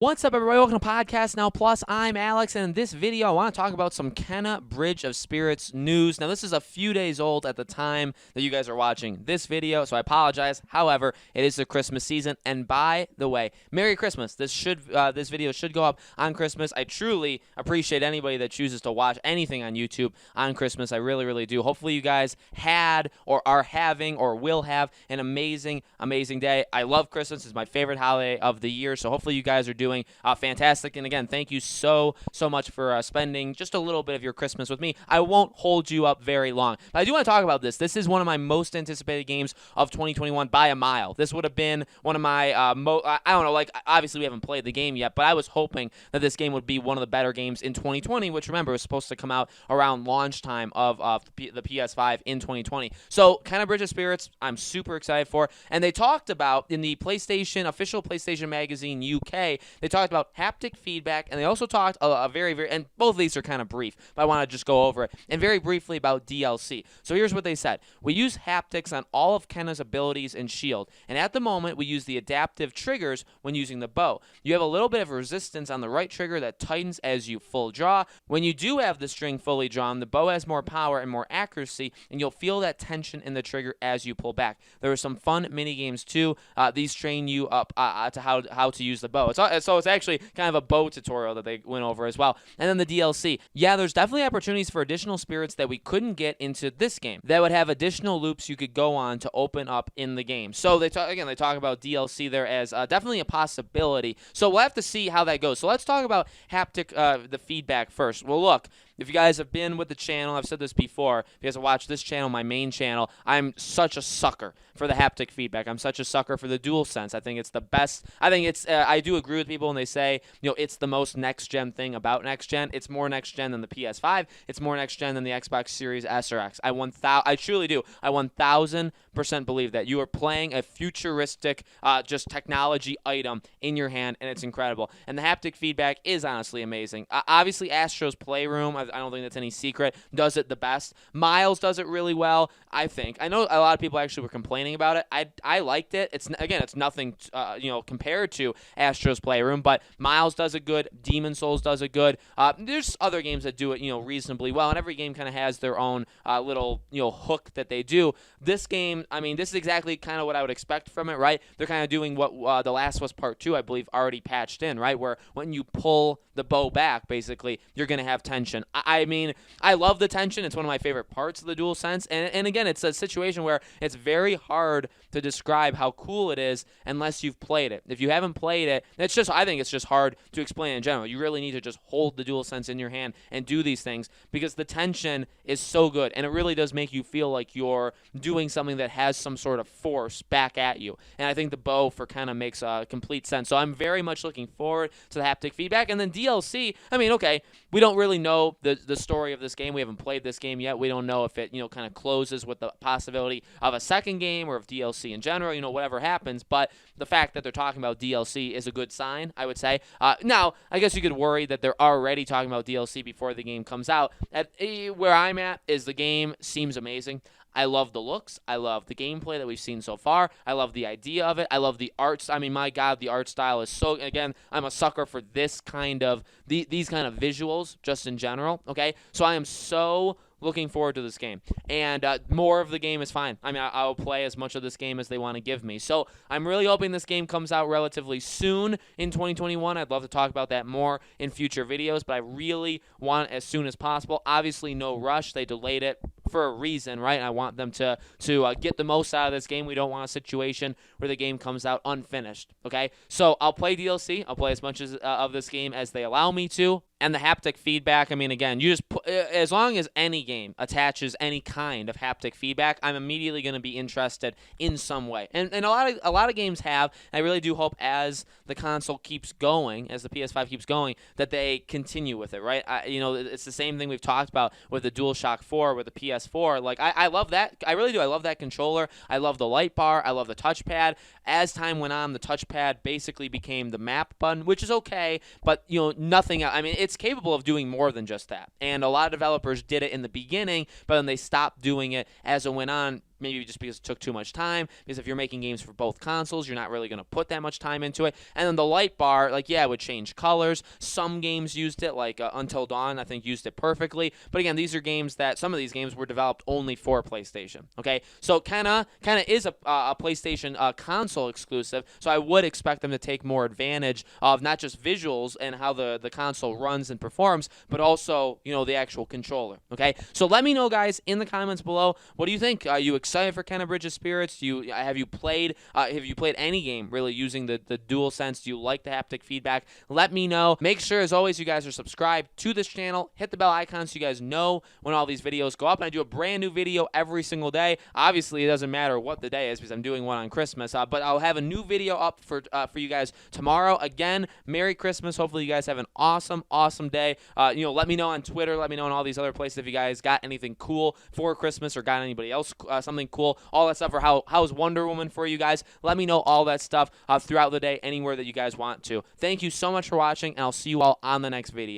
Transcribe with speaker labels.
Speaker 1: What's up, everybody? Welcome to Podcast Now Plus. I'm Alex, and in this video, I want to talk about some Kenna Bridge of Spirits news. Now, this is a few days old at the time that you guys are watching this video, so I apologize. However, it is the Christmas season, and by the way, Merry Christmas. This video should go up on Christmas. I truly appreciate anybody that chooses to watch anything on YouTube on Christmas. I really, really do. Hopefully, you guys had or are having or will have an amazing, amazing day. I love Christmas. It's my favorite holiday of the year, so hopefully you guys are doing fantastic. And again, thank you so much for spending just a little bit of your Christmas with me. I won't hold you up very long, but I do want to talk about this. This is one of my most anticipated games of 2021 by a mile. This would have been one of my I don't know, like, obviously we haven't played the game yet, but I was hoping that this game would be one of the better games in 2020, which, remember, was supposed to come out around launch time of the PS5 in 2020. So Kenna Bridge of Spirits, I'm super excited for. And they talked about, in the official PlayStation Magazine UK, they talked about haptic feedback, and they also talked and both of these are kind of brief, but I want to just go over it, and very briefly about DLC. So here's what they said. We use haptics on all of Kenna's abilities and shield, and at the moment, we use the adaptive triggers when using the bow. You have a little bit of resistance on the right trigger that tightens as you full draw. When you do have the string fully drawn, the bow has more power and more accuracy, and you'll feel that tension in the trigger as you pull back. There are some fun mini games too. These train you up to how to use the bow. So it's actually kind of a bow tutorial that they went over as well. And then the DLC. Yeah, there's definitely opportunities for additional spirits that we couldn't get into this game that would have additional loops you could go on to open up in the game. So they talk about DLC there as definitely a possibility. So we'll have to see how that goes. So let's talk about haptic, the feedback first. Well, look, if you guys have been with the channel, I've said this before, if you guys have watched this channel, my main channel, I'm such a sucker for the haptic feedback. I'm such a sucker for the DualSense. I think it's the best. I think it's, I do agree with people when they say, it's the most next-gen thing about next-gen. It's more next-gen than the PS5. It's more next-gen than the Xbox Series S or X. I truly do. I 1,000% believe that you are playing a futuristic, just technology item in your hand, and it's incredible. And the haptic feedback is honestly amazing. Obviously, Astro's Playroom, I don't think that's any secret, does it the best. Miles does it really well, I think. I know a lot of people actually were complaining about it. I liked it. It's nothing compared to Astro's Playroom, but Miles does it good. Demon Souls does it good. There's other games that do it reasonably well, and every game kind of has their own little hook that they do. This game, I mean, this is exactly kind of what I would expect from it, right? They're kind of doing what The Last of Us Part 2, I believe, already patched in, right? Where when you pull the bow back, basically, you're going to have tension. I mean, I love the tension. It's one of my favorite parts of the DualSense. And again, it's a situation where it's very hard to describe how cool it is unless you've played it. If you haven't played it, I think it's just hard to explain in general. You really need to just hold the DualSense in your hand and do these things because the tension is so good, and it really does make you feel like you're doing something that has some sort of force back at you. And I think the bow for kind of makes complete sense. So I'm very much looking forward to the haptic feedback. And then DLC, I mean, okay, we don't really know the story of this game. We haven't played this game yet. We don't know if it, kind of closes with the possibility of a second game or of DLC in general, whatever happens. But the fact that they're talking about DLC is a good sign, I would say. Now, I guess you could worry that they're already talking about DLC before the game comes out. Where I'm at is the game seems amazing. I love the looks. I love the gameplay that we've seen so far. I love the idea of it. I love the arts. I mean, my God, the art style is so, again, I'm a sucker for this kind of, these kind of visuals just in general, okay? So I am so looking forward to this game. And more of the game is fine. I mean, I'll play as much of this game as they want to give me. So I'm really hoping this game comes out relatively soon in 2021. I'd love to talk about that more in future videos, but I really want it as soon as possible. Obviously, no rush. They delayed it for a reason, right? I want them to get the most out of this game. We don't want a situation where the game comes out unfinished, okay? So I'll play DLC. I'll play as much of this game as they allow me to. And the haptic feedback, I mean, again, you just as long as any game attaches any kind of haptic feedback, I'm immediately going to be interested in some way. And a lot of games have. I really do hope as the console keeps going, as the PS5 keeps going, that they continue with it, right? It's the same thing we've talked about with the DualShock 4, with the PS4. Like, I love that. I really do. I love that controller. I love the light bar. I love the touchpad. As time went on, the touchpad basically became the map button, which is okay, but, nothing. I mean, it's capable of doing more than just that. And a lot of developers did it in the beginning, but then they stopped doing it as it went on maybe just because it took too much time, because if you're making games for both consoles, you're not really going to put that much time into it. And then the light bar, like, yeah, it would change colors. Some games used it, like Until Dawn, I think, used it perfectly. But again, these are games that, some of these games were developed only for PlayStation, okay? So Kenna is a PlayStation console exclusive, so I would expect them to take more advantage of not just visuals and how the console runs and performs, but also, you know, the actual controller, okay? So let me know, guys, in the comments below, what do you think? Are you excited for Kenna Bridge of Spirits? Have you played any game really using the DualSense? Do you like the haptic feedback? Let me know. Make sure, as always, you guys are subscribed to this channel. Hit the bell icon so you guys know when all these videos go up. And I do a brand new video every single day. Obviously, it doesn't matter what the day is because I'm doing one on Christmas. But I'll have a new video up for you guys tomorrow. Again, Merry Christmas. Hopefully, you guys have an awesome, awesome day. You know, let me know on Twitter. Let me know on all these other places if you guys got anything cool for Christmas or got anybody else something cool. All that stuff. Or how's Wonder Woman for you guys? Let me know all that stuff throughout the day, anywhere that you guys want to. Thank you so much for watching, and I'll see you all on the next video.